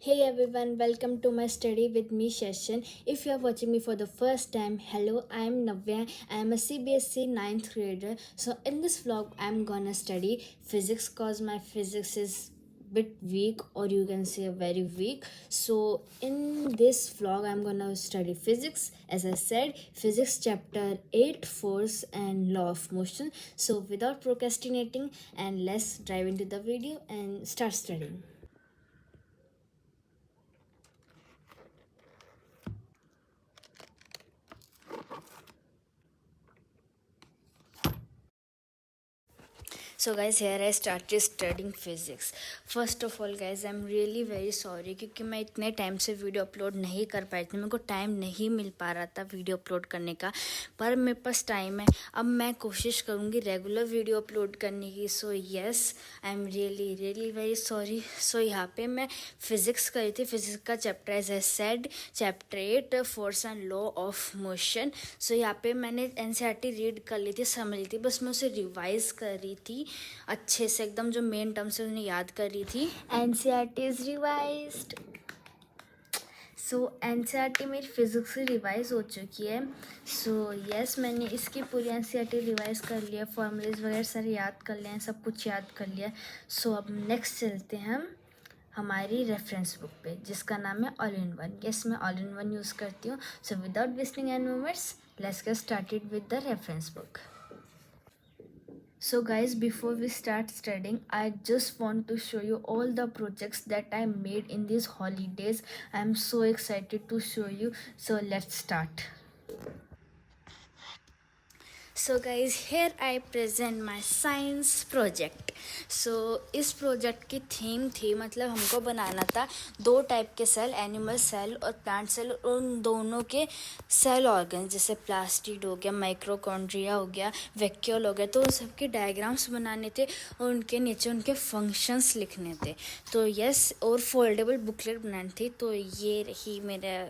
Hey everyone, welcome to my study with me session. If you are watching me for the first time, hello, I am Navya. I am a CBSE ninth grader. So in this vlog, I am gonna study physics cause my physics is bit weak, or you can say very weak. So in this vlog, I'm gonna study physics. As I said, physics chapter 8, force and law of motion. So without procrastinating, and let's dive into the video and start studying. So guys, here I started studying physics. First of all guys, I'm really very sorry क्योंकि मैं इतने time से video upload नहीं कर पाई थी. मेरे को time नहीं मिल पा रहा था वीडियो अपलोड करने का, पर मेरे पास टाइम है. अब मैं कोशिश करूँगी रेगुलर वीडियो अपलोड करने की. So yes, I am really really very sorry. So यहाँ पे मैं फिज़िक्स करी थी. फिज़िक्स का chapter as I said chapter 8 force and law of motion. So यहाँ पे मैंने एनसीईआरटी रीड कर ली थी, समझ ली थी, बस मैं उसे रिवाइज कर रही थी अच्छे से, एकदम जो मेन टर्म्स है उन्हें याद कर रही थी. NCERT is revised. So NCERT मेरी फिज़िक्स से रिवाइज हो चुकी है. सो येस, मैंने इसकी पूरी एनसीईआरटी रिवाइज कर लिया, फॉर्मूलेज वगैरह सारे याद कर लिए हैं, सब कुछ याद कर लिया. सो अब नेक्स्ट चलते हैं हम हमारी रेफरेंस बुक पे, जिसका नाम है ऑल इन वन. यस, मैं ऑल इन वन यूज़ करती हूँ. So without wasting any moments, let's get started with the reference book. So guys, before we start studying, I just want to show you all the projects that I made in these holidays. I am so excited to show you. So let's start. So guys, here I present my science project. So इस project की theme थी, मतलब हमको बनाना था दो type के cell, animal cell और plant cell. उन दोनों के सेल ऑर्गन जैसे प्लास्टिड हो गया, माइक्रोकॉन्ड्रिया हो गया, वैक्यूल हो गया, तो उन सबके डायग्राम्स बनाने थे और उनके नीचे उनके फंक्शंस लिखने थे. तो यस, और फोल्डेबल बुकलेट बनानी थी. तो ये रही मेरा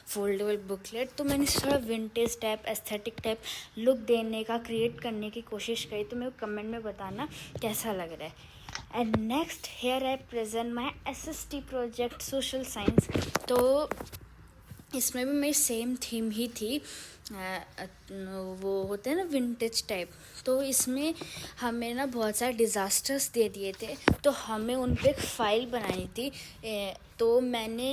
फोल्डेबल बुकलेट. तो मैंने थोड़ा vintage type, aesthetic type look देने का, क्रिएट करने की कोशिश करी. तो मेरे को कमेंट में बताना कैसा लग रहा है. And next, hair I present my SST project social science. तो इसमें भी मेरी सेम थीम ही थी. वो होते हैं ना विंटेज टाइप. तो इसमें हमें ना बहुत सारे डिज़ास्टर्स दे दिए थे, तो हमें उन पर एक फ़ाइल बनानी थी. तो मैंने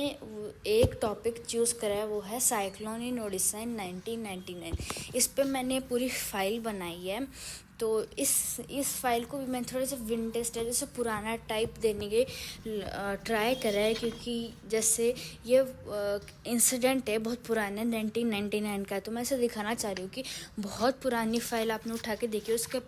एक टॉपिक चूज़ करा है, वो है साइक्लोन इन ओडिशा इन 1999. इस पर मैंने पूरी फाइल बनाई है. तो इस फाइल को भी मैं थोड़े से विंटेज टाइप, जैसे पुराना टाइप देने के ट्राई करा है, क्योंकि जैसे ये इंसिडेंट है बहुत पुराना, 1999 का है. तो मैं ऐसे दिखाना चाह रही हूँ कि बहुत पुरानी फाइल आपने उठा के देखी, उसके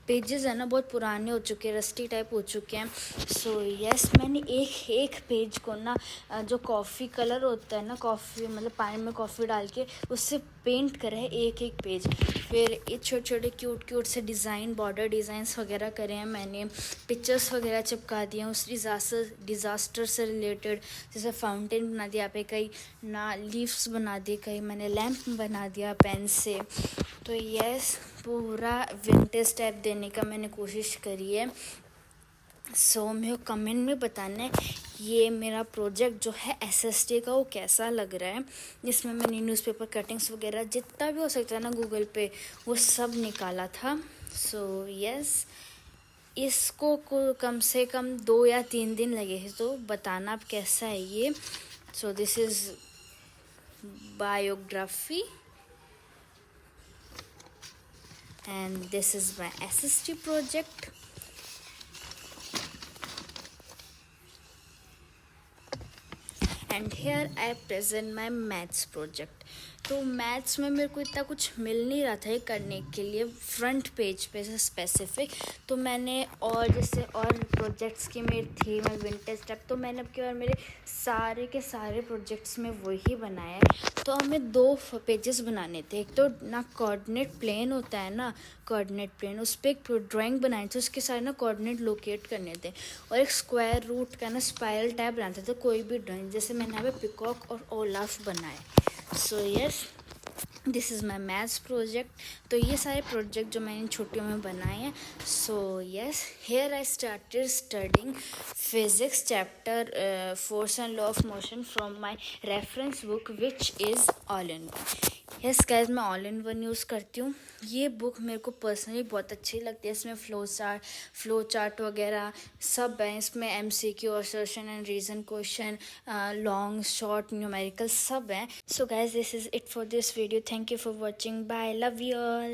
पेजेस है ना बहुत पुराने हो चुके हैं, रस्टी टाइप हो चुके हैं. सो येस, मैंने एक पेज को ना जो कॉफ़ी कलर होता है ना, कॉफ़ी मतलब पानी में कॉफ़ी डाल के उससे पेंट करा है एक पेज. फिर ये छोटे छोटे क्यूट से डिज़ाइन, बॉर्डर डिज़ाइंस वगैरह करे हैं मैंने. पिक्चर्स वगैरह चिपका दिए हैं उस डिज़ास्टर से रिलेटेड. जैसे फाउंटेन बना दिया पे, कई ना लीव्स बना दिए, कहीं मैंने लैम्प बना दिया पेन से. तो यस, पूरा विंटेज टाइप देने का मैंने कोशिश करी है. सो मेरे को कमेंट में बताना है ये मेरा प्रोजेक्ट जो है एसएसटी का, वो कैसा लग रहा है. जिसमें मैंने न्यूज़पेपर कटिंग्स वगैरह जितना भी हो सकता है ना गूगल पे, वो सब निकाला था. सो यस, इसको कम से कम 2 या 3 दिन लगे हैं. तो बताना आप कैसा है ये. So this is biography and this is my SST project. And here I present my maths project. तो मैथ्स में मेरे को इतना कुछ मिल नहीं रहा था ये करने के लिए फ्रंट पेज पे से स्पेसिफिक. तो मैंने और जैसे और प्रोजेक्ट्स की मेरी थी मैं विंटेज टाइप, तो मैंने अब की बार मेरे सारे के सारे प्रोजेक्ट्स में वही बनाया है. तो हमें 2 पेजेस बनाने थे. एक तो ना कोऑर्डिनेट प्लेन होता है ना, कोऑर्डिनेट प्लेन, उस पर एक ड्राइंग बनानी थी, उसके सारे ना कोऑर्डिनेट लोकेट करने थे. और एक स्क्वायर रूट का ना स्पाइरल टाइप बनाते थे, कोई भी ड्राइंग. जैसे मैंने यहाँ पे पिकॉक और ओलाफ बनाए. So yes, this is my maths project. तो ये सारे प्रोजेक्ट जो मैंने छुट्टियों में बनाए हैं। So yes, here I started studying physics chapter force and law of motion from my reference book which is all in one. Yes guys, मैं ऑल इन वन यूज़ करती हूँ। ये बुक मेरे को पर्सनली बहुत अच्छी लगती है। इसमें फ्लो चार्ट वगैरह सब है। इसमें MCQ, assertion and reason question, long short numerical सब हैं। So guys, this is it for this video. Thank you for watching. Bye, love you all.